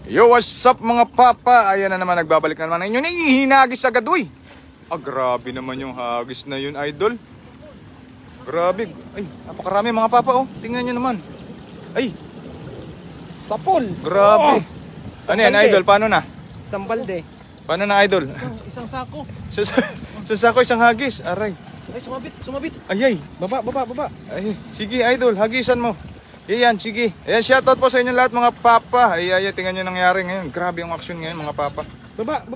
Yo, what's up mga papa? Ayan na naman, nagbabalik na naman inyo. Hinagis agad, uy. Grabe naman yung hagis na yun, idol. Grabe. Ay, napakarami mga papa, oh. Tingnan nyo naman. Ay. Sapol. Grabe. Ano yan, idol? Paano na? Isang balde. Paano na, idol? Isang sako. Isang sako, isang hagis. Aray. Ay, sumabit. Ay. Baba. Ay, sige, idol. Hagisan mo. Ayan, sige. Ayan, shoutout po sa inyo lahat mga papa. Ay, tingnan nyo nangyari ngayon. Grabe yung action ngayon mga papa. Baba.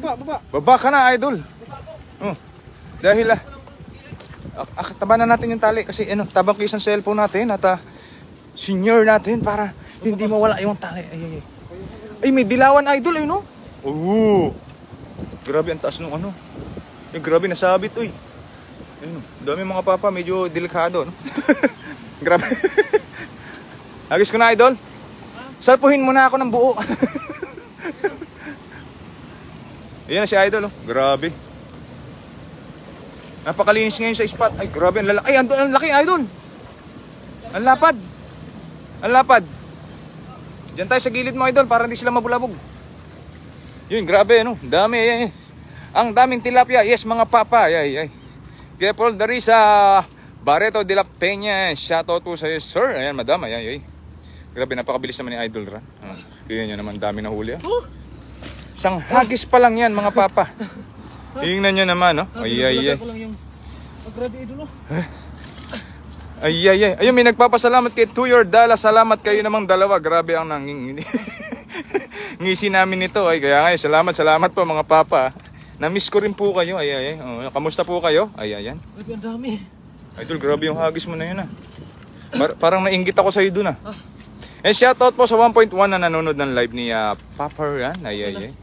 Baba ka na, idol. Oh, dahil tabanan natin yung tali. Kasi tabang ko isang cellphone natin at senior natin para hindi mawala yung tali. Ay, may dilawan, idol, ay no? Oh, grabe ang taas nung ano. Ay, grabe, nasabit, uy. Ayun, dami mga papa, medyo delikado, no? Grabe. Hagis ko na, idol. Salpuhin mo na ako ng buo. Ayan na si idol, oh. Grabe. Napakalinis ngayon sa spot. Ay, grabe, ang lalaki. Ay, ang laki, idol. Ang lapad. Ang lapad. Diyan tayo sa gilid mo, idol, para hindi sila mabulabog. Yun, grabe, ano. Dami, ay. Ang daming tilapia. Yes, mga papa. Ay. Careful, there is Barreto de la Peña. Shoutout po sa iyo, sir. Ayan, madam. Ay. Grabe, napakabilis naman ni Idol Ran. Kaya nyo naman, dami na huli. Isang hagis pa lang yan, mga papa. Tingnan nyo naman, no? Ay. Grabe, idol, Ay. Ayun, may nagpapasalamat kay To Your Dala. Salamat kayo namang dalawa. Grabe ang ngisi namin nito. Ay, kaya ngayon, salamat po, mga papa. Na-miss ko rin po kayo. Ay. Kamusta po kayo? Ay. Ang dami. Idol, grabe yung hagis mo na yun, Parang nainggit ako sa'yo dun, And shoutout po sa 1.1 na nanonood ng live ni Papa Ran. Ay.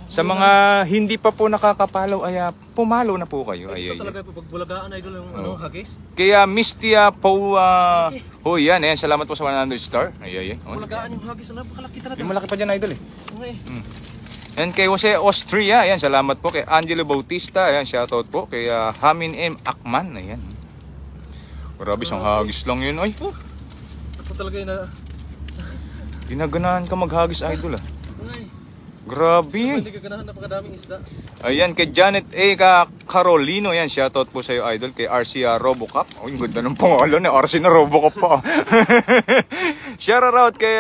Sa mga hindi pa po nakakapalaw, pumalo na po kayo. Ay. Talaga po, pagbulagaan, idol, yung hagis. Kaya Mistia po, yan, salamat po sa 100 star. Ay. Bulagaan yung hagis, napakalaki talaga. Yung malaki pa dyan, idol, Okay. And kay Jose Austria, ayan, salamat po. Kay Angelo Bautista, ayan, shoutout po. Kay Hamin M. Akman, ayan. Grabe, isang hagis lang yun, ay. Ako talaga yun Ginaganahan ka maghagis, idol, Ay. Grabe. Hindi ka ganahan, napakadaming isda. Ayan, kay Janet A. Carolino, ayan, shoutout po sa iyo, idol. Kay RC Robocop. Oh, yung ganda ng pangalan, RC na Robocop pa. Shoutout kay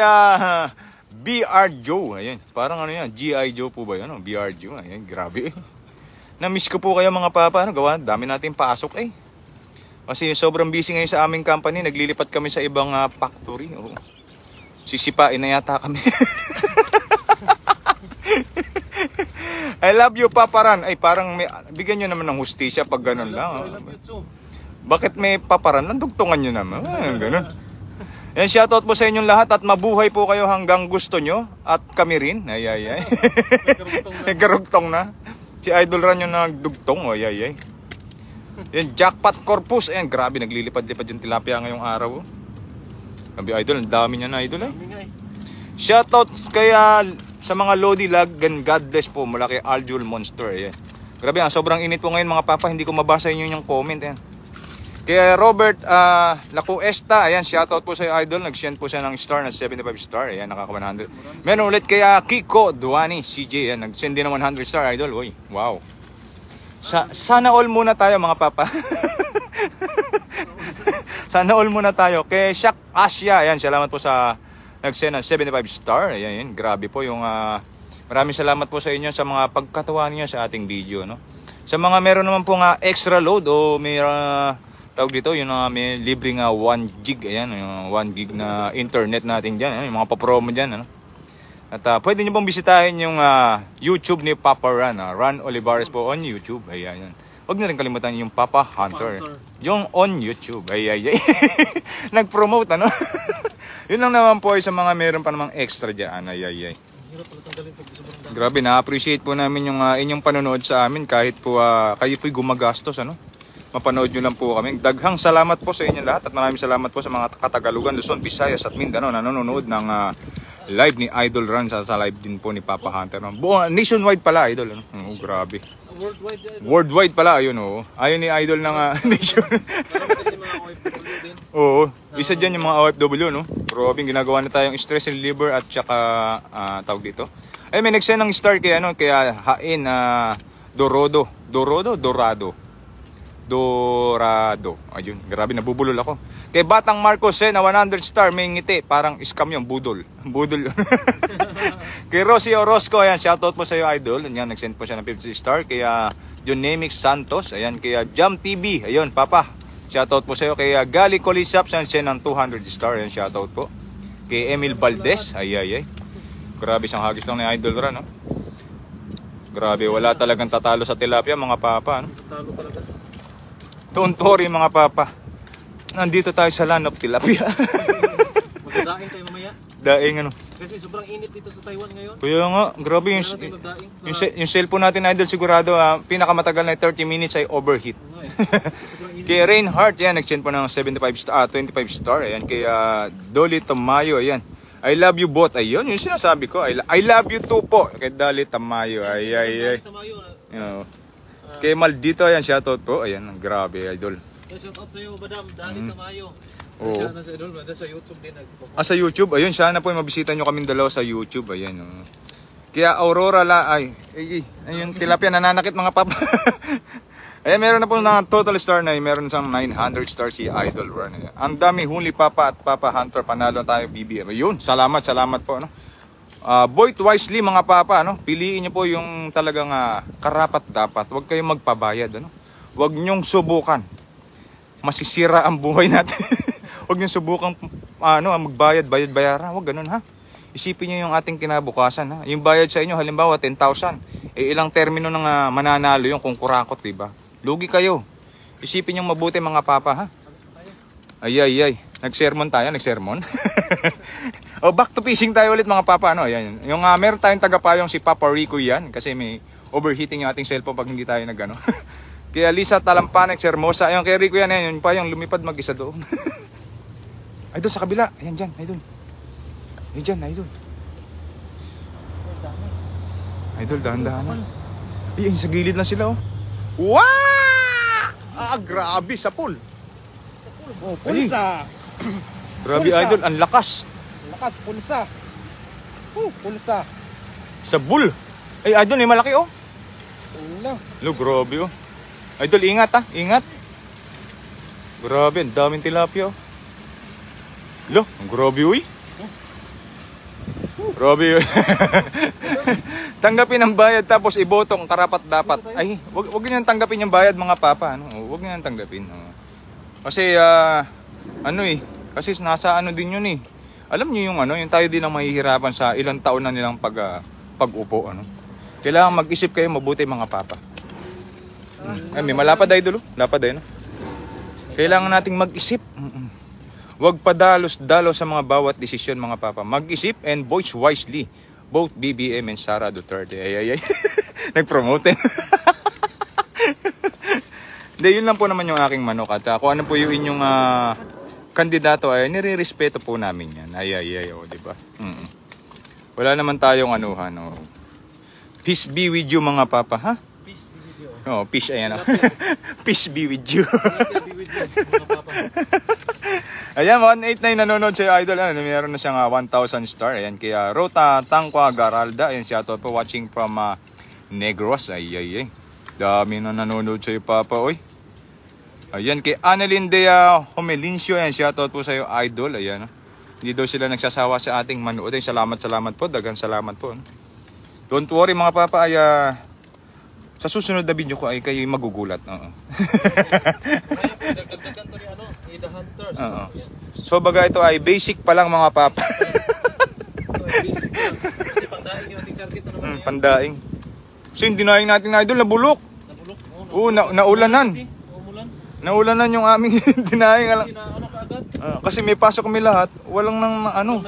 BR Joe, ayan. Parang ano yan, GI Joe po ba yan? BR Joe, ayan, grabe. Na-miss ko po kayo mga papa, gawa, dami natin pasok Kasi sobrang busy ngayon sa aming company, naglilipat kami sa ibang factory. Sisipain na yata kami. I love you, Papa Ran. Ay, parang bigyan nyo naman ng hustisya pag ganun lang. Bakit may Papa Ran? Nandugtungan nyo naman. Ganun. Yan, shoutout po sa inyong lahat at mabuhay po kayo hanggang gusto nyo. At kami rin. Ay. Nagkarugtong na. Si Idol Ran yung nagdugtong. Ay. Yan, Jackpot Corpus. Ayan, grabe, naglilipad-lipad yung tilapia ngayong araw. Sabi, idol, ang dami niya na, idol. Shoutout kaya sa mga Lodi Lag and God bless po mula kay Aljul Monster. Ayan. Grabe, sobrang init po ngayon mga papa. Hindi ko mabasa inyo yung comment. Ayan. Kaya Robert Lacuesta, ayan, shoutout po sa idol. Nag-send po siya ng star na 75 star. Ayan, nakaka 100. Meron ulit kaya Kiko Duani CJ. Ayan, nag-send din ng 100 star, idol. Uy, wow. Sana all muna tayo mga papa. Sana all muna tayo. Kay Shaq Asia, ayan, salamat po sa nag-send ng 75 star. Ayan, grabe po yung maraming salamat po sa inyo sa mga pagkatawa niyo sa ating video, no. Sa mga meron naman po extra load o may tawag dito, yung may libreng 1 gig, ayan, yung 1 gig na internet natin diyan, yung mga pa-promo diyan, ano. At pwede niyo pong bisitahin yung YouTube ni Papa Ran, Ran Olivares po on YouTube. Ayan. Huwag na rin kalimutan yung Papa Hunter. Yung on YouTube. Ay. Nag-promote, ano? Yun lang naman po sa mga meron pa namang extra dyan. Ay. Grabe, na-appreciate po namin yung inyong panonood sa amin. Kahit po kayo po'y gumagastos, ano? Mapanood nyo lang po kami. Daghang salamat po sa inyo lahat. At maraming salamat po sa mga Katagalugan, Luzon, Visayas at Mindanao na nanonood ng live ni Idol Ran sa live din po ni Papa Hunter. Nationwide pala, Idol. Ano? Grabe. Worldwide pala, ayun. Ayun ni Idol ng nation. Oo, isa dyan yung mga OFW, no? Grabe, ginagawa na tayong stress reliever at saka, tawag dito. Ay, may nag-send ng star kaya, ano, kaya Hain, Dorado. Ayun, grabe, nabubulol ako. Kay Batang Marcos, na 100 star, may ngiti. Parang scam yung budol. Budol yun. Kay Rosie Orozco, ayan, shoutout po sa iyo, idol. Ayan, nag-send po siya ng 50 star. Kaya Jonemic Santos, ayan, kaya Jam TV, ayun, papa. Shoutout po sa iyo. Kay Gali Colisap, siya ng 200 star, ayan, shoutout po. Kay Emil Valdez, ay. Grabe, isang hagis lang ni Idol Ran, no? Grabe, wala talagang tatalo sa tilapia, mga papa, no? Talo talaga. Don't worry, mga papa. Nandito tayo sa land of tilapia. Magdadaing tayo mamaya. Daing, ano? Kasi sobrang init dito sa Taiwan ngayon. Kuya nga, grabe yung, Kailangan tayo magdaing. yung cellphone natin, Idol, sigurado, pinakamatagal na 30 minutes ay overheat. Sobrang init. Kay Reinhardt, yan, nag-send po ng 25 star. Ayan, kay Dolly Tamayo, ayan. I love you both. Ayun, yung sinasabi ko. I love you too po. Kay Dolly Tamayo. Ay. Tamayo. You know. Kay Maldito, ayan, shoutout po. Ayan, grabe, Idol. Shout out sa iyo, Madam Dali Tamayo. Oo. Siya na sa idol, sa YouTube din. Sa YouTube, ayun, sana po mabisita nyo kaming dalawa sa YouTube. Ayan, oh. Kaya Aurora ayun, tilapia nananakit, mga papa. Ayan, meron na po na total star na meron siyang 900 star si Idol Ran. Ang dami huli, Papa at Papa Hunter, panalo tayo BBM. Ayun, salamat po, no. Vote wisely, mga papa, no. Piliin niyo po yung talagang karapat dapat. Huwag kayong magpabayad, ano. Huwag niyong subukan. Masisira ang buhay natin. Huwag niyong subukan bayaran. Huwag ganun, ha. Isipin niyo yung ating kinabukasan, ha. Yung bayad sa inyo, halimbawa 10,000. Ilang termino ng mananalo yung kung kurakot, diba? Lugi kayo. Isipin yung mabuti, mga papa, ha? Ay. Nag-sermon tayo, back to fishing tayo ulit, mga papa, ano? Ayan. Yung meron tayong tagapayong si Papa Rico yan. Kasi may overheating yung ating cellphone pag hindi tayo nag-ano. Kaya Lisa Talampanex Hermosa. Ayun, kay Rico yan. Yun pa yung lumipad mag-isa doon. Ay, doon sa kabila. Ayan dyan, idol. Ayan dyan, idol. Idol, dahan-dahan. Ayan, sa gilid na sila, oh. Wow! Grabe, sa pool. Oh, pulsa. Grabe, Pulsa. Idol, ang lakas. Lakas, pulsa. Pulsa. Sa bull. Ay, Idol, may malaki, oh. Ulo. Lo, grabe, oh. Idol, ingat, ha. Ingat. Grabe, ang daming tilapia, oh. Lo, ang grabe, uy. Grabe, uy. Tanggapin ang bayad tapos ibotong karapat dapat. Ay, wag niyo tanggapin yung bayad, mga papa, ano? Wag niyo tanggapin. Kasi kasi nasa ano din yun, eh. Alam niyo yung yung tayo din ang mahihirapan sa ilang taon na nilang pag-upo, ano. Kailangan mag-isip kayo mabuti, mga papa. Ay, may malapad, Idol, oh. Lapad ay, no. Kailangan nating mag-isip. Huwag padalos-dalos sa mga bawat desisyon, mga papa. Mag-isip and voice wisely. Both BBM and Sara Duterte. Ay. Nag-promote. Hindi, yun lang po naman yung aking manok. At kung ano po yung inyong kandidato, ay nire-respeto po namin yan. Ay, diba? Wala naman tayong anuhan. Oh. Peace be with you, mga papa, ha? Peace be with you. Oh, peace, ayan. Oh. Peace be with you. Be with you, mga papa. Ayan, 189 nanonood sa'yo, Idol. Meron na siyang 1,000 star. Ayan, kaya Rota Tangqua Garalda. Ayan, shoutout po watching from Negros. Ay. Dami na nanonood sa'yo, Papa. Oy. Ayan, kay Annalyn Dea Homelincio. Ayan, shoutout po sa'yo, Idol. Ayan, hindi daw sila nagsasawa sa ating manood. Ayan, salamat po. Dagang salamat po. Don't worry, mga Papa. Ay, sa susunod na video ko ay kayo magugulat. Oo. Dagdagan to ni The Hunters. Oo. So baga ito ay basic pa lang, mga papa. Ito ay basic lang. Kasi pandaing yung ating target na naman yan. Pandaing. So yung dinaing natin, Idol, nabulok. Nabulok. Oo, naulanan. Umulan. Naulanan yung aming dinaing. Kasi na kaagad. Kasi may pasok kami lahat. Walang walang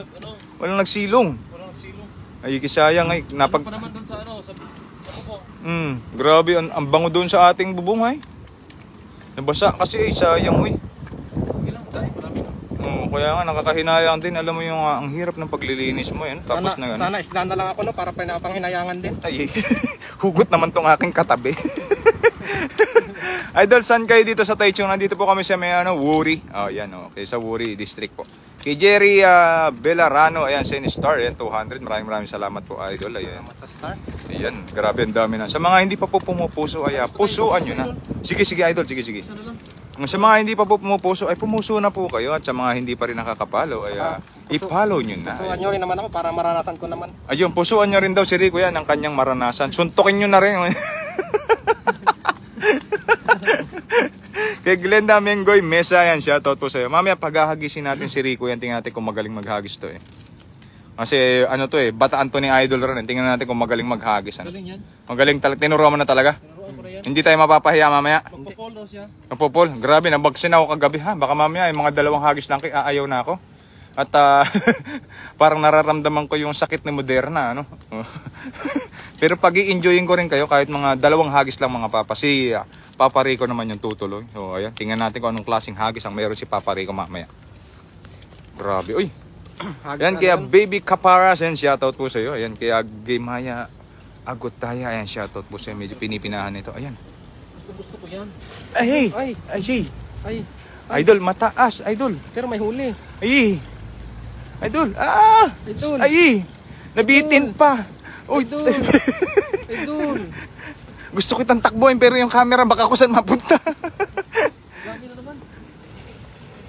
nagsilong. Walang nagsilong. Ay, kisayang ay Ano pa naman dun sa sa bubong. Grabe, ang bango doon sa ating bubong, ay. Nabasa kasi, sayang, uy. Ilang dahil marami. Kaya nga, nakakahinayang din. Alam mo yung ang hirap ng paglilinis mo, yan. Tapos na Sana isda na lang ako, no, para pinapanghinayangan din. Ay, hugot naman tong aking katabi. Idol, saan kayo dito sa Taichung? Nandito po kami sa may Wuri. Oh, yan, okay, sa Wuri District po. Kay Jerry Belarano, ayan, Sen Star, ayan, 200. Maraming salamat po, Idol. Ayan. Salamat sa star. Ayan, grabe ang dami na. Sa mga hindi pa po pumupuso, ay pusuan nyo na. Sige, Idol, sige. Isa na lang. Sa mga hindi pa po pumupuso, ay pumuso na po kayo. At sa mga hindi pa rin nakakapalo, ay i-follow nyo na. Pusuan nyo rin naman ako para maranasan ko naman. Ayun, pusuan nyo rin daw si Rico yan ang kanyang maranasan. Suntukin nyo na rin. Kay Glenda Mengoy Mesa, yan, shoutout po sa'yo. Mamaya paghahagisin natin si Rico yan, tingnan natin kung magaling maghagis to eh. Kasi ano to eh, Bataan to ni Idol rin. Tingnan natin kung magaling maghagis. Ano? Galing yan. Magaling talaga, tinuruan mo na talaga. Tinuruan ko na yan. Hindi tayo mapapahiya mamaya. Magpapol daw siya. Napopol, grabe, nabagsin ako kagabi ha. Baka mamaya yung mga 2 hagis lang aayaw na ako. At parang nararamdaman ko yung sakit ni Moderna, ano. Pero pag i-enjoyin ko rin kayo kahit mga 2 hagis lang mga papa. Si Papa Rico naman yung tutuloy. So ayan, tingnan natin kung anong klaseng hagis ang meron si Papa Rico mamaya. Grabe, uy. Ayan, kaya Baby Caparas, ayan, shoutout po sa iyo. Ayan, kaya Gaymaya Agutaya, ayan, shoutout po sa iyo. Medyo pinipinahan ito. Ayan. Gusto ko yan. Ay, Ay. Ay. Idol, mataas, Idol. Pero may huli. Ay! Idol! Idol! Ay! Nabitin pa! Uy! Idol! Idol! Gusto kitang takbuhin pero yung camera baka kung saan mapunta. Grabe na naman.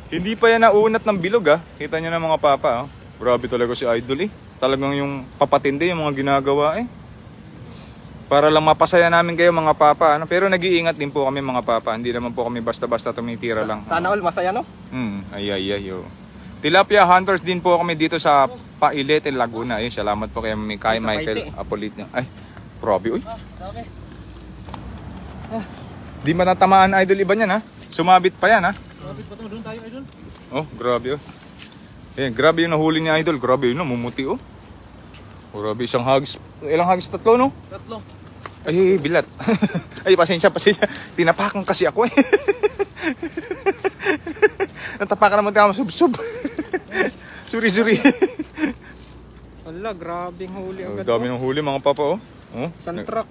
Hindi pa yan naunat ng bilog Kita nyo na mga papa Grabe talaga si Idol Talagang yung papatindi yung mga ginagawa Para lang mapasaya namin kayo mga papa Pero nag-iingat din po kami mga papa. Hindi naman po kami basta-basta tumitira lang. Sana all masaya no? Yo. Tilapia hunters din po kami dito sa Pailete, Laguna. Salamat po kay Michael Apolit. Ay, grabe uy. Dami. Di matatamaan Idol iba niyan Sumabit pa yan Grabe pa to. Doon tayo, Idol. Oh, grabe grabe yung nahuli ni Idol. Grabe yun mumuti Grabe isang hagis. Ilang hagis? 3 no? 3. Ay, bilat. Ay, pasensya. Tinapakan kasi ako Natapakan naman tayo masubsob. Suri. Wala, grabing huli agad. Dami ng huli mga papa Isang truck.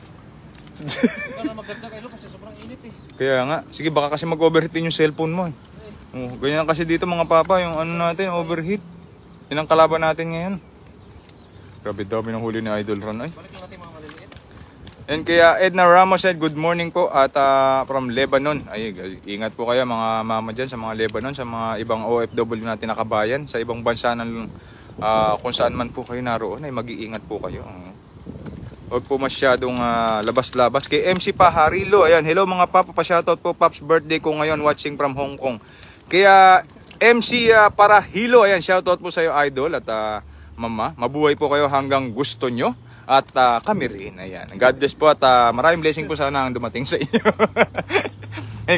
Ikaw na maganda kayo kasi sobrang init Kaya nga, sige baka kasi mag-overheat din yung cellphone mo ganyan kasi dito mga papa, yung natin, overheat. Yan ang kalaban natin ngayon. Grabe dami ng huli ni Idol Ron Balik lang natin mga maliliit. And kaya Edna Ramos said good morning po at from Lebanon. Ay, ingat po kayo mga mama dyan sa mga Lebanon, sa mga ibang OFW natin na kabayan, sa ibang bansa ng kung saan man po kayo naroon ay mag-iingat po kayo. Huwag po masyadong labas-labas. Kay MC Paharilo, ayan, hello mga papa, pa-shoutout po, Pops birthday ko ngayon, watching from Hong Kong. Kaya MC Parahilo, ayan, shoutout po sa iyo Idol at mama, mabuhay po kayo hanggang gusto nyo. At kami rin, ayan. God bless po at maraming blessing po sana ang dumating sa inyo.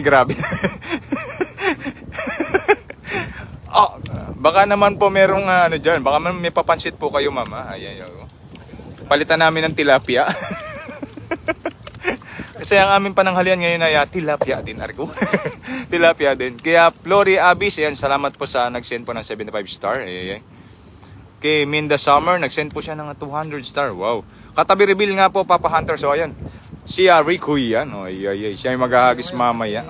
Grabe. Baka naman po merong dyan, baka may papansit po kayo mama. Ayan. Palitan namin ng tilapia. Kasi ang aming pananghalian ngayon ay tilapia din, Argo. Tilapia din. Kaya Flory Abis, ayan, salamat po sa nag-send po ng 75 star. Ayan. Kay Minda Summer, nag-send po siya ng 200 star. Wow. Katabi reveal nga po, Papa Hunter. So, ayan. Si Rico yan. Siya yung maghahagis mamaya.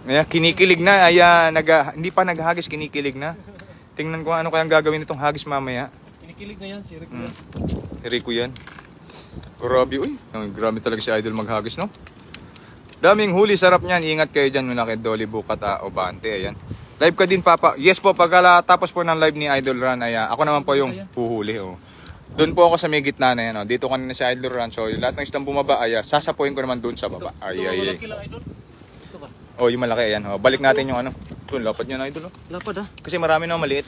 Ayan, kinikilig na. Ayan, hindi pa naghahagis, kinikilig na. Tingnan ko ano kayang gagawin itong hagis mamaya. Kinikilig na yan si Rico. Rico yan. Grabe, uy. Grabe talaga si Idol maghagis, no? Daming huli, sarap niyan. Ingat kayo dyan muna kay Dolly Bukat Obante. Ayan. Live ka din, Papa. Yes po, tapos po ng live ni Idol Ran, ay ako naman po yung puhuli. Doon po ako sa may gitna na yan. Dito kanina si Idol Ran. So, lahat ng isang bumaba, sasapuin ko naman doon sa baba. Ay. Malaki lang, Idol. Ito ba? Yung malaki, ayan. Balik natin yung Doon, lapad niya na Idol. Lapad Kasi marami na maliit.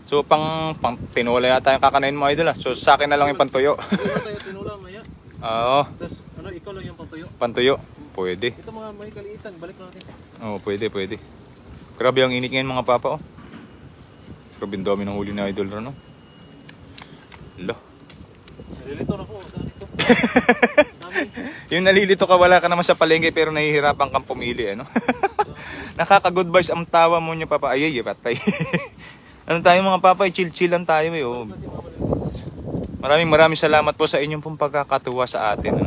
So, pang tinola yata yung kakanain mo, Idol. So, sa akin na lang yung pantuyo. Tinula, maya. Oo. Tapos, ikaw lang yung pantuyo. Pantuyo. Pwede. Ito mga may kaliitan, balik natin. Pwede. Grabe ang init ngayon mga papa, Grabe ang dami ng huli na Idol Ron, Lo. Nalilito na po, saan ito? Yung nalilito ka, wala ka naman sa palengke pero nahihirapan kang pumili, Nakaka-good vibes ang tawa mo niyo, Papa. Ay, patay. Ano tayo mga papa, chill-chill lang tayo, Maraming salamat po sa inyong pong pagkakatuwa sa atin,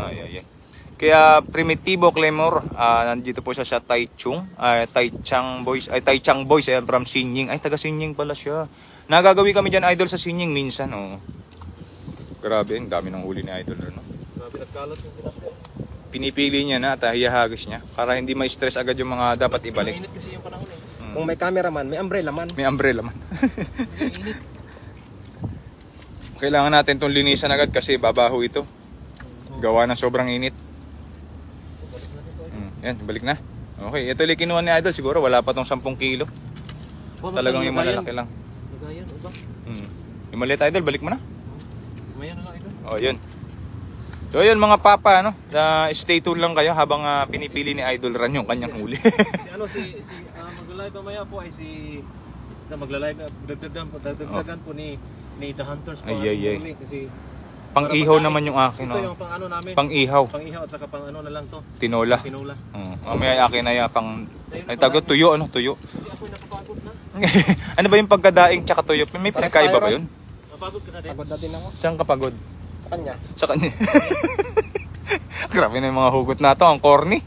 Kaya Primitivo Clemor, nandito po siya sa Taichung Boys, ayan, from Sinying. Ay, taga Sinying pala siya. Nagagawi kami dyan, idol, sa Sinying minsan, oh. Grabe, ang dami ng huli ni idol, no? Grabe, nagkalat yung tilapia. Pinipili niya na at hiyahagis niya para hindi ma-stress agad yung mga dapat ibalik. Mainit kasi yung panahon eh. Kung may cameraman, may umbrella man. May umbrella man. Mainit. Kailangan natin itong linisan agad kasi babaho ito. Gawa ng sobrang init. Yan, balik na. Okay, ito ulit kinuha ni idol. Siguro wala pa tong 10 kilo. Talagang yung malalaki lang. Lagayan, o ba? Yung maliit idol, balik mo na. Mayan na lang ito. O, yun. So, yun mga papa, ano? Stay tuned lang kayo habang pinipili ni Idol Ran yung kanyang huli. Magla-live mamaya po ay magla-live, dagdagan po ni The Hunters po. Ay. Kasi Pang-ihaw naman yung akin, ito no? yung pang-ano namin. Pang-ihaw. Pang-ihaw at saka pang-ano na lang to. Tinola. Tinola. Mamaya akin na pang... Ay, tago, tuyo, ano? Tuyo. Kasi ako'y napapagod na. Ano ba yung pagkadaing tsaka tuyo? May pinagkaiba ba yun? Napagod ka na din. Pagod na din ako. Saan ka pagod? Sa kanya. Sa kanya. Grabe na yung mga hugot na to. Ang corny.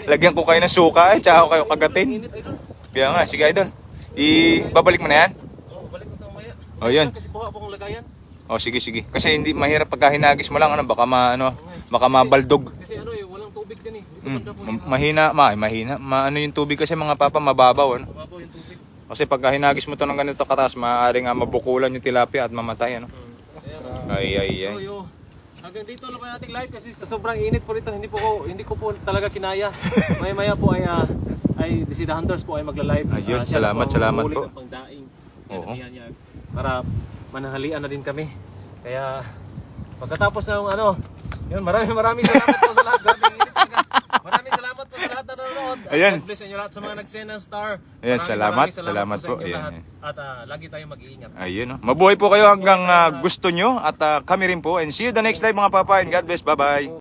Lagyan ko kayo ng suka tsaka ko kayo kagatin. Init, idol. Kaya nga, sige idol. Babalik mo na yan? Oo, balik mo ito mamaya. O, yun. Kasi kuha po kong lagayan. O, sige. Kasi hindi mahirap pagka hinagis mo lang, ano, baka mabaldog. Kasi walang tubig din eh. Dito banda po yung Mahina. Ano yung tubig kasi mga papa, mababaw, ano? mababaw yung tubig. Kasi pagka hinagis mo to ng ganito kataas, maaaring mabukulan yung tilapia at mamatay, ano? Ay. Hanggang dito lang po nating live kasi sa sobrang init po rito, hindi ko po talaga kinaya. Maya po ay si The Hunters po ay magla-live. Ayun, Siya salamat po. po. Pangdaing. Oo. Yan. Para mananghalian na din kami. Kaya pagkatapos ng yun, maraming salamat po sa lahat. Grabe init talaga. Maraming salamat po sa lahat na nanonood. Ayan. God bless inyo lahat sa mga nag-send ng star. Ayan, salamat sa po. inyo lahat. Ayan. At lagi tayong mag-iingat. Ayun, no? Mabuhay po kayo hanggang gusto nyo at kami rin po. And see you the next live mga papa and God bless. Bye-bye.